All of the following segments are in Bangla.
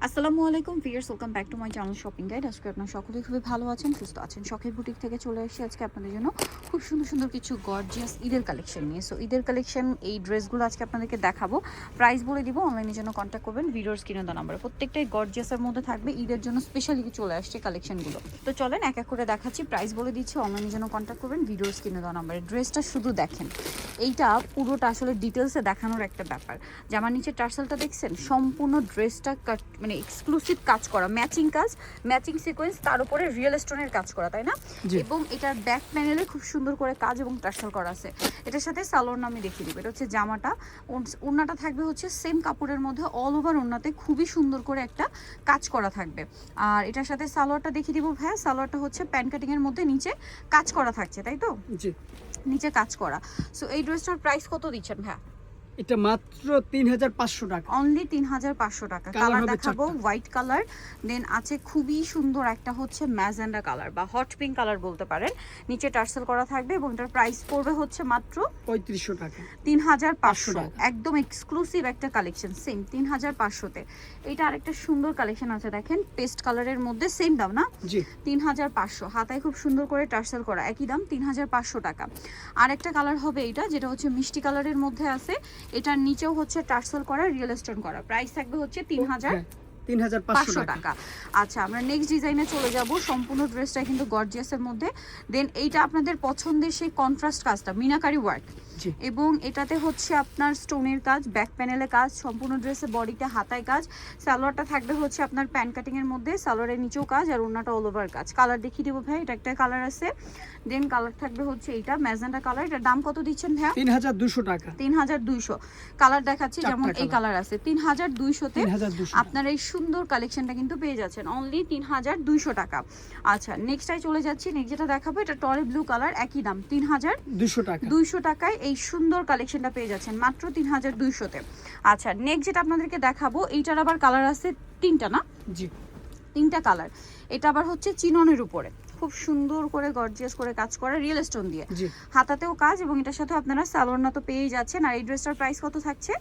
আসসালামু আলাইকুম viewers, welcome back to my channel shopping guide. আজকে আপনারা সকলেই খুবই ভালো আছেন, সুস্থ আছেন। শখের বুটিক থেকে চলে এসেছি আজকে আপনাদের জন্য খুব সুন্দর সুন্দর কিছু গর্জিয়াস ঈদের কালেকশন নিয়ে। সো ঈদের কালেকশন এই ড্রেসগুলো আজকে আপনাদেরকে দেখাবো, প্রাইস বলে দিব, অনলাইনের জন্য কন্ট্যাক্ট করবেন ভিডিওর স্ক্রিনে দেওয়া নাম্বারে। প্রত্যেকটাই গর্জিয়াসের মধ্যে থাকবে, ঈদের জন্য স্পেশালি চলে আসছে কালেকশনগুলো। তো চলেন এক এক করে দেখাচ্ছি, প্রাইস বলে দিচ্ছি, অনলাইনের জন্য কন্ট্যাক্ট করবেন ভিডিওর স্ক্রিনে দেওয়া নাম্বারে। ড্রেসটা শুধু দেখেন, এইটা পুরোটা আসলে ডিটেলসে দেখানোর একটা ব্যাপার। জামার নিচে টার্সেলটা দেখছেন, সম্পূর্ণ ড্রেসটা মানে এক্সক্লুসিভ কাজ করা, ম্যাচিং কাজ, ম্যাচিং সিকোয়েন্স, তার উপরে রিয়েল স্টোনের কাজ করা, তাই না? এবং এটার ব্যাক প্যানেলে খুব সুন্দর করে কাজ এবং টার্সেল করা আছে। এটার সাথে সালোয়ার নামে দেখিয়ে দিব। এটা হচ্ছে জামাটা, ওড়নাটা থাকবে হচ্ছে সেম কাপড়ের মধ্যে, অল ওভার ওড়নাতে খুবই সুন্দর করে একটা কাজ করা থাকবে। আর এটার সাথে সালোয়ারটা দেখিয়ে দিব ভাইয়া। সালোয়ারটা হচ্ছে প্যান্ট কাটিং এর মধ্যে নিচে কাজ করা থাকছে, তাই তো? জি, নিচে কাজ করা। সো এই ড্রেসটার প্রাইস কত দিচ্ছেন ভাইয়া? এটা মাত্র ৩৫০০ টাকা। অনলি ৩৫০০ টাকা। কালার দেখাবো হোয়াইট কালার, দেন আছে খুবই সুন্দর একটা হচ্ছে ম্যাজেন্ডা কালার বা হট পিঙ্ক কালার বলতে পারেন। নিচে টার্সেল করা থাকবে এবং এটার প্রাইস পড়বে হচ্ছে মাত্র ৩৫০০ টাকা। ৩৫০০। একদম এক্সক্লুসিভ একটা কালেকশন, সেম ৩৫০০-তে। এটা আরেকটা সুন্দর কালেকশন আছে, দেখেন পেস্ট কালারের মধ্যে, সেম দাম না? জি, ৩৫০০। হাতায় খুব সুন্দর করে টার্সেল করা, একই দাম ৩৫০০ টাকা। আরেকটা কালার হবে এটা, যেটা হচ্ছে মিষ্টি কালারের মধ্যে আছে। এটার নিচেও হচ্ছে টার্সেল করা, রিয়েল স্টোন করা। প্রাইস থাকবে হচ্ছে ৩৫০০ টাকা। আচ্ছা, আমরা নেক্সট ডিজাইনে চলে যাব। সম্পূর্ণ ড্রেসটা কিন্তু গর্জিয়াসের মধ্যে। দেন এইটা আপনাদের পছন্দের সেই কন্ট্রাস্ট কাজটা, মিনাকারি ওয়ার্ক, এবং এটাতে হচ্ছে আপনার স্টোনের কাজ, ব্যাক প্যানেলে কাজ, সম্পূর্ণ ড্রেসে বডিতে হাতায় কাজ। সালোয়ারটা থাকবে হচ্ছে আপনার প্যান্ট কাটিং এর মধ্যে, সালোয়ারের নিচেও কাজ, আর ওড়নাটা অল ওভার কাজ। কালার দেখিয়ে দেবো ভাই, এটা একটা কালার আছে। দেন কালার থাকবে হচ্ছে এইটা ম্যাজেন্ডা কালার। এটার দাম কত দিচ্ছেন ভাইয়া? ৩২০০ টাকা। ৩২০০। কালার দেখাচ্ছি, যেমন এই কালার আছে ৩২০০-তে আপনার এই সুন্দর কালেকশনটা কিন্তু পেয়ে যাচ্ছেন অনলি ৩২০০ টাকা। আচ্ছা, নেক্সটটাই চলে যাচ্ছি। নেক্সট যেটা দেখাবো, এটা টরে ব্লু কালার, একই দাম ৩২০০ টাকা। 200 টাকায় এই সুন্দর কালেকশনটা পেয়ে যাচ্ছেন মাত্র ৩২০০-তে। আচ্ছা, নেক্সট যেটা আপনাদেরকে দেখাবো, এইটার আবার কালার আছে তিনটা, না? জি, তিনটা কালার। এটা আবার হচ্ছে চিননের উপরে খুব সুন্দর করে গর্জিয়াস করে কাজ করা, রিয়েল স্টোন দিয়ে, হাতাতেও কাজ, এবং এটার সাথে আপনারা সালোয়ার না তো পেয়ে যাচ্ছেন। আর এই ড্রেসটার প্রাইস কত থাকছে?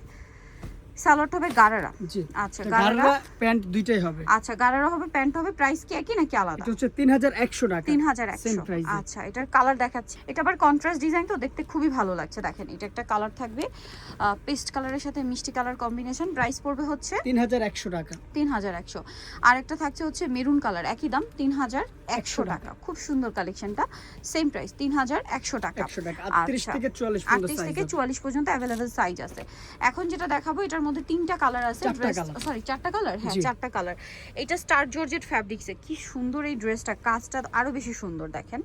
সালোয়ারটা হবে গারারা। জি, আচ্ছা, গারারা প্যান্ট দুইটাই হবে। আচ্ছা, গারারা হবে, প্যান্ট হবে। প্রাইস কি একই নাকি আলাদা? এটা হচ্ছে ৩১০০ টাকা। ৩১০০। আচ্ছা, এটার কালার দেখাচ্ছি। এটা আবার কন্ট্রাস্ট ডিজাইন, তো দেখতে খুবই ভালো লাগছে। দেখেন, এটা একটা কালার থাকবে পেস্ট কালারের সাথে মিষ্টি কালার কম্বিনেশন। প্রাইস পড়বে হচ্ছে ৩১০০ টাকা। ৩১০০। আর একটা থাকছে হচ্ছে মেরুন কালার, একই দাম ৩১০০ টাকা। খুব সুন্দর কালেকশনটা, সেম প্রাইস ৩১০০ টাকা। ৩৮ থেকে ৪৪ পর্যন্ত 38 থেকে 44 পর্যন্ত अवेलेबल সাইজ আছে। এখন যেটা দেখাবো, এটার মধ্যে তিনটা কালার আছে। চারটা কালার, হ্যাঁ চারটা কালার। এটা স্টার জর্জেট ফ্যাব্রিক্সে, কি সুন্দর এই ড্রেসটা, কাজটা আরো বেশি সুন্দর, দেখেন।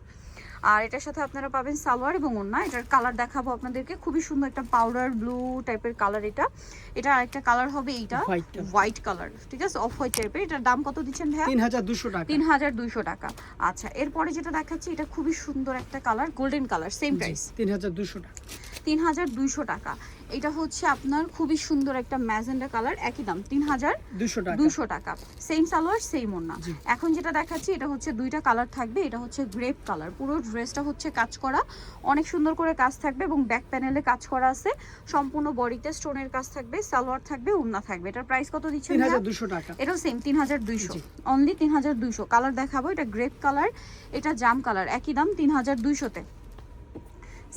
আর এটার সাথে আপনারা পাবেন সালোয়ার এবং ওড়না। এটার কালার দেখাবো আপনাদেরকে, খুবই সুন্দর একটা পাউডার ব্লু টাইপের কালার। এটা আরেকটা কালার হবে এইটা হোয়াইট কালার, ঠিক আছে, অফ হোয়াইট টাইপের। এটার দাম কত দিচ্ছেন ভাইয়া? ৩২০০ টাকা। ৩২০০ টাকা। আচ্ছা, এরপরে যেটা দেখাচ্ছি, এটা খুবই সুন্দর একটা colour, golden colour, same price ৩২০০ টাকা। ৩২০০ টাকা। এটা হচ্ছে আপনার খুবই সুন্দর একটা ম্যাজেন্ডা কালার, একই দাম ৩২০০ টাকা। সেম সালোয়ার, সেম ওড়না। এখন যেটা দেখাচ্ছি, এটা হচ্ছে দুইটা কালার থাকবে। এটা হচ্ছে গ্রেপ কালার, পুরো ড্রেসটা হচ্ছে কাজ করা, অনেক সুন্দর করে কাজ থাকবে এবং ব্যাক প্যানেলে কাজ করা আছে। সম্পূর্ণ বডিতে স্টোনের কাজ থাকবে, সালোয়ার থাকবে, ওড়না থাকবে। এটার প্রাইস কত দিচ্ছেন? ৩২০০ টাকা। এটাও সেম ৩২০০, অনলি ৩২০০। কালার দেখাবো, এটা গ্রেপ কালার, এটা জাম কালার, একই দাম ৩২০০-তে।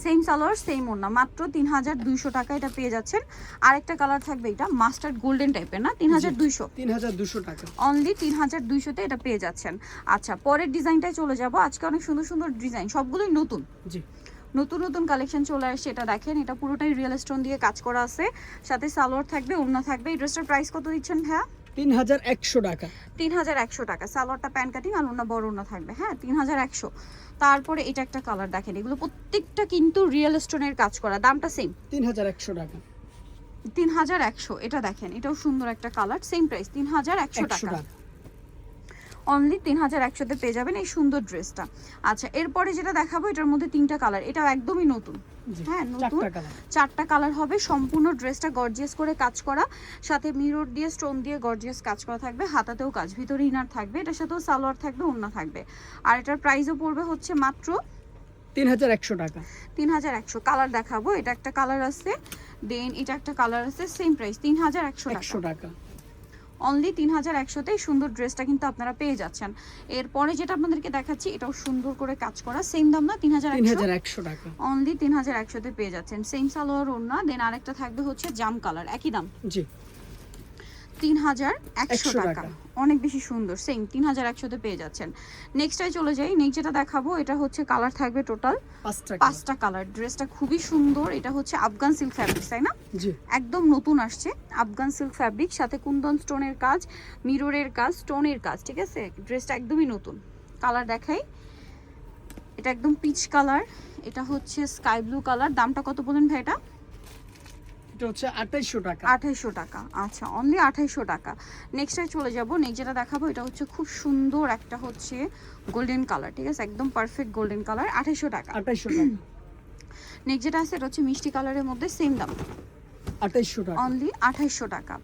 সেম সালোয়ার, সেম ওড়না, মাত্র ৩২০০ টাকা এটা পেয়ে যাচ্ছেন। আরেকটা কালার থাকবে, এটা মাস্টার্ড গোল্ডেন টাইপের, না? ৩২০০ টাকা, অনলি ৩২০০-তে এটা পেয়ে যাচ্ছেন। আচ্ছা, পরের ডিজাইনটায় চলে যাব। আজকে অনেক সুন্দর সুন্দর ডিজাইন, সবগুলোই নতুন। জি, নতুন নতুন কালেকশন চলে আসছে। এটা দেখেন, এটা পুরোটাই রিয়েল স্টোন দিয়ে কাজ করা আছে, সাথে সালোয়ার থাকবে, ওড়না থাকবে। এই ড্রেসটার প্রাইস কত দিচ্ছেন ভাইয়া? ৩১০০ টাকা। ৩১০০ টাকা। সালোয়ারটা প্যান্ট কাটিং আর ওড়না বড় ওড়না থাকবে, হ্যাঁ ৩১০০। তারপরে এটা একটা কালার দেখেন, এগুলো প্রত্যেকটা কিন্তু রিয়েল স্টোনের কাজ করা, দামটা সেম ৩১০০ টাকা। ৩১০০। এটা দেখেন, এটাও সুন্দর একটা কালার, সেম প্রাইস ৩১০০ টাকা। অনলি ৩১০০-তে পেয়ে যাবেন এই সুন্দর ড্রেসটা। আচ্ছা, এরপরে যেটা দেখাবো, এটার মধ্যে তিনটা কালার, এটাও একদমই নতুন, হ্যাঁ নতুন। চারটা কালার হবে, সম্পূর্ণ ড্রেসটা গর্জিয়াস করে কাজ করা, সাথে মিরর দিয়ে স্টোন দিয়ে গর্জিয়াস কাজ করা থাকবে, হাতাতেও কাজ, ভিতরে ইনার থাকবে, এটার সাথেও সালোয়ার থাকবে, ওড়না থাকবে। আর এটার প্রাইসও পড়বে হচ্ছে মাত্র ৩১০০ টাকা। ৩১০০। কালার দেখাবো, এটা একটা কালার আছে, দেন এটা একটা কালার আছে, সেম প্রাইস ৩১০০ টাকা। অনলি 3100তেই সুন্দর ড্রেসটা কিন্তু আপনারা পেয়ে যাচ্ছেন। এরপরে যেটা আপনাদেরকে দেখাচ্ছি এটাও সুন্দর করে কাজ করা, সেম দাম না 3100, 3100 টাকা। অনলি 3100তে পেয়ে যাচ্ছেন। সেম সালোয়ার ওড়না, দেন আরেকটা থাকবে হচ্ছে জাম কালার, একই দাম জি 3100 টাকা। অনেক বেশি সুন্দর, সেম 3100তে পেয়ে যাচ্ছেন। নেক্সটটাই চলে যাই। নেক্সট যেটা দেখাবো এটা হচ্ছে কালার থাকবে টোটাল 5টা কালার। ড্রেসটা খুবই সুন্দর, এটা হচ্ছে আফগান সিল্ক ফ্যাব্রিক, তাই না? জি একদম নতুন আসছে আফগান সিল্ক ফ্যাব্রিক, সাথে কুন্দন স্টোনের কাজ, মিররের কাজ, স্টোনের কাজ, ঠিক আছে? ড্রেসটা একদমই নতুন। কালার দেখাই, এটা একদম পিচ কালার, এটা হচ্ছে স্কাই ব্লু কালার। দামটা কত বলেন ভাই এটা? এটা হচ্ছে 2800 টাকা। 2800 টাকা, আচ্ছা অনলি 2800 টাকা। নেক্সটে চলে যাব। নেক্সট যেটা দেখাবো এটা হচ্ছে খুব সুন্দর একটা হচ্ছে গোল্ডেন কালার, ঠিক আছে? একদম পারফেক্ট গোল্ডেন কালার, 2800 টাকা। 2800 টাকা। নেক্সট যেটা আছে এটা হচ্ছে মিষ্টি কালারের মধ্যে, সেম দাম 2800 টাকা। অনলি 2800 টাকা।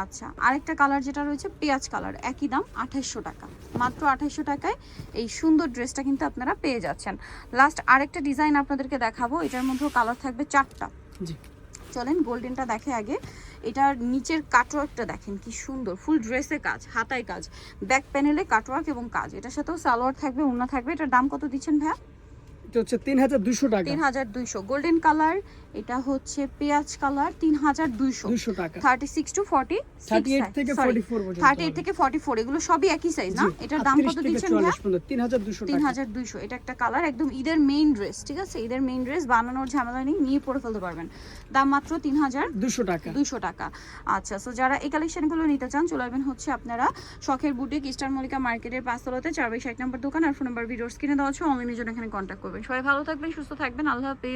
আচ্ছা, আরেকটা কালার যেটা রয়েছে পেঁয়াজ কালার, একই দাম 2800 টাকা। মাত্র 2800 টাকায় এই সুন্দর ড্রেসটা কিন্তু আপনারা পেয়ে যাচ্ছেন। লাস্ট আরেকটা ডিজাইন আপনাদেরকে দেখাবো, এটার মধ্যেও কালার থাকবে 4টা। জি চলেন গোল্ডেনটা দেখে আগে। এটার নিচের কাটওয়ার্কটা দেখেন কি সুন্দর, ফুল ড্রেসে কাজ, হাতায় কাজ, ব্যাক প্যানেলে কাটওয়ার্ক এবং কাজ। এটার সাথেও সালোয়ার থাকবে, ওড়না থাকবে। এটার দাম কত দিচ্ছেন ভাইয়া? এটা হচ্ছে 3200 টাকা। 3200। গোল্ডেন কালার, এটা হচ্ছে পেঁয়াজ কালার, 3200 200 টাকা। 36 টু 40, 38 থেকে 44 পর্যন্ত। 38 থেকে 44, এগুলো সবই একই সাইজ না? এটার দাম কত দিচ্ছেন ভাইয়া? 3200 টাকা। 3200। এটা একটা কালার, একদম ঈদের মেইন ড্রেস, ঠিক আছে? ঈদের মেইন ড্রেস, বানানোর ঝামেলা নেই, নিয়ে পরে ফেলতে পারবেন। দাম মাত্র 200 টাকা। 200 টাকা। আচ্ছা, সো যারা এই কালেকশনগুলো নিতে চান চলে আসবেন হচ্ছে আপনারা শখের বুটিক, ইস্টার্ন মল্লিকা মার্কেটের 5 তলাতে 4/60 নম্বর দোকান। আর ফোন নাম্বার ভিডিওর স্ক্রিনে দেওয়া আছে, অনলাইনের জন্য এখানে কন্ট্যাক্ট করবেন। সবাই ভালো থাকবেন, সুস্থ থাকবেন, আল্লাহ হাফেজ।